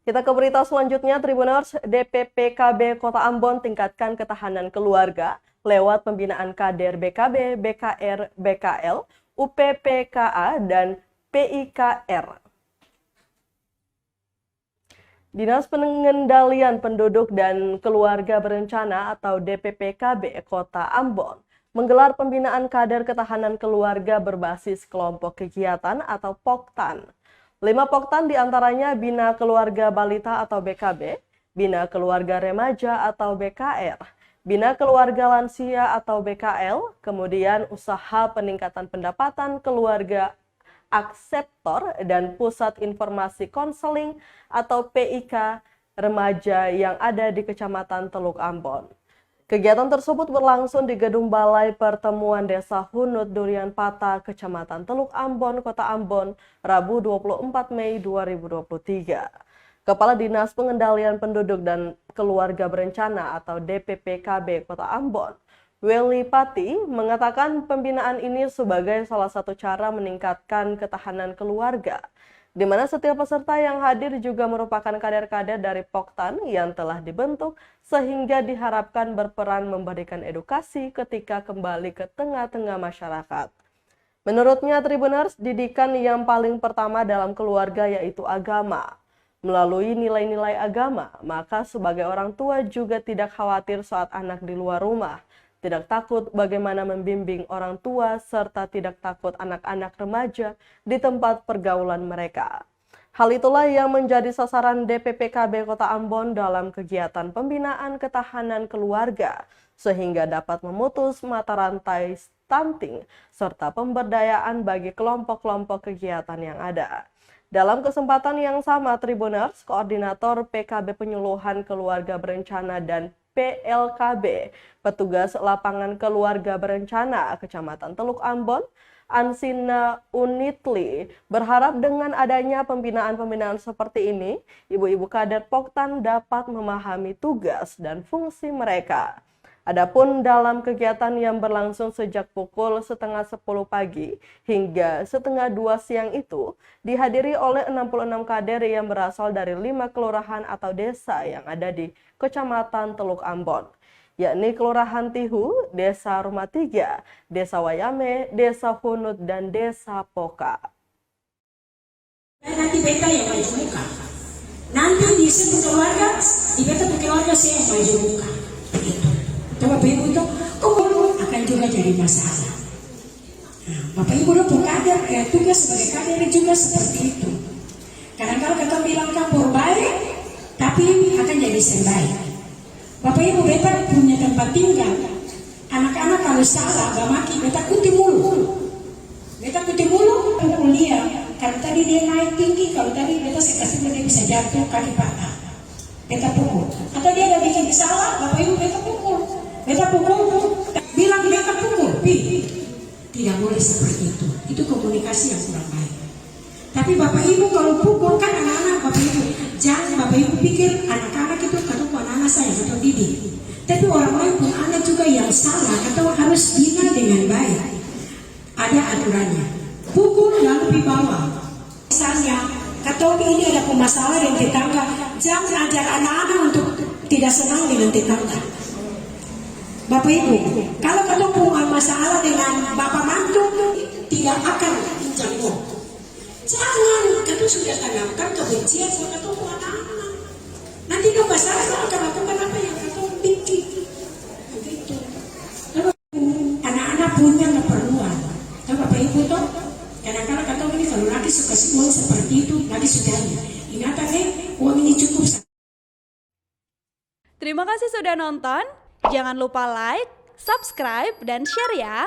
Kita ke berita selanjutnya, Tribuners. DPPKB Kota Ambon tingkatkan ketahanan keluarga lewat pembinaan kader BKB, BKR, BKL, UPPKA, dan PIKR. Dinas Pengendalian Penduduk dan Keluarga Berencana atau DPPKB Kota Ambon menggelar pembinaan kader ketahanan keluarga berbasis kelompok kegiatan atau POKTAN. 5 POKTAN diantaranya Bina Keluarga Balita atau BKB, Bina Keluarga Remaja atau BKR, Bina Keluarga Lansia atau BKL, kemudian Usaha Peningkatan Pendapatan Keluarga Akseptor, dan Pusat Informasi Konseling atau PIK Remaja yang ada di Kecamatan Teluk Ambon. Kegiatan tersebut berlangsung di Gedung Balai Pertemuan Desa Hunut Durian Pata, Kecamatan Teluk Ambon, Kota Ambon, Rabu 24 Mei 2023. Kepala Dinas Pengendalian Penduduk dan Keluarga Berencana atau DPPKB Kota Ambon, Welly Pati, mengatakan pembinaan ini sebagai salah satu cara meningkatkan ketahanan keluarga, di mana setiap peserta yang hadir juga merupakan kader-kader dari POKTAN yang telah dibentuk sehingga diharapkan berperan memberikan edukasi ketika kembali ke tengah-tengah masyarakat. Menurutnya, Tribuners, didikan yang paling pertama dalam keluarga yaitu agama. Melalui nilai-nilai agama, maka sebagai orang tua juga tidak khawatir saat anak di luar rumah, tidak takut bagaimana membimbing orang tua, serta tidak takut anak-anak remaja di tempat pergaulan mereka. Hal itulah yang menjadi sasaran DPPKB Kota Ambon dalam kegiatan pembinaan ketahanan keluarga, sehingga dapat memutus mata rantai stunting, serta pemberdayaan bagi kelompok-kelompok kegiatan yang ada. Dalam kesempatan yang sama, Tribuners, Koordinator PKB Penyuluhan Keluarga Berencana dan PLKB, Petugas Lapangan Keluarga Berencana Kecamatan Teluk Ambon, Ansina Unitli, berharap dengan adanya pembinaan-pembinaan seperti ini, ibu-ibu kader POKTAN dapat memahami tugas dan fungsi mereka. Adapun dalam kegiatan yang berlangsung sejak pukul 9:30 pagi hingga 1:30 siang itu, dihadiri oleh 66 kader yang berasal dari 5 kelurahan atau desa yang ada di Kecamatan Teluk Ambon, yakni Kelurahan Tihu, Desa Rumah Tiga, Desa Wayame, Desa Hunut, dan Desa Poka. Nanti beta yang maju muka. Nanti di sini keluarga, di beta keluarga saya yang maju muka. Bapak Ibu itu akan juga jadi masalah. Nah, Bapak Ibu itu kader, ya tugas sebagai kader juga seperti itu. Kadang-kadang kita bilang kampur baik, tapi akan jadi sembaik. Bapak Ibu, beta punya tempat tinggal. Anak-anak kalau salah, bamaki, beta kuti mulu. Beta kuti mulu, kuliah. Kalau tadi dia naik tinggi, kalau tadi beta sekasih dia bisa jatuh kaki patah. Beta pukul. Atau dia ada bikin salah, Bapak Ibu beta pukul. Beta pukul, bilang beta pukul. Tidak boleh seperti itu. Itu komunikasi yang kurang baik. Tapi Bapak Ibu kalau pukul kan anak-anak Bapak Ibu, jangan Bapak Ibu pikir anak-anak itu kata anak-anak saya atau didik. Tapi orang lain pun anak juga yang salah atau harus bina dengan baik. Ada aturannya. Pukul lalu dibawa. Misalnya, kata ini ada permasalahan dengan tetangga, jangan ajar anak-anak untuk tidak senang dengan tetangga. Bapak Ibu, kalau ketemu masalah dengan bapak mantu, tidak akan pinjam. Jangan, kamu sudah tanamkan kebencian sama ketemu anak-anak. Nanti kalau masalah akan lakukan apa yang kamu benci. Begitu. Anak-anak punya keperluan. Kalau Bapak Ibu tuh, kadang-kadang kata ini kalau lagi suka uang seperti itu, lagi sudahnya. Ingatan uang ini cukup. Terima kasih sudah nonton. Jangan lupa like, subscribe, dan share ya.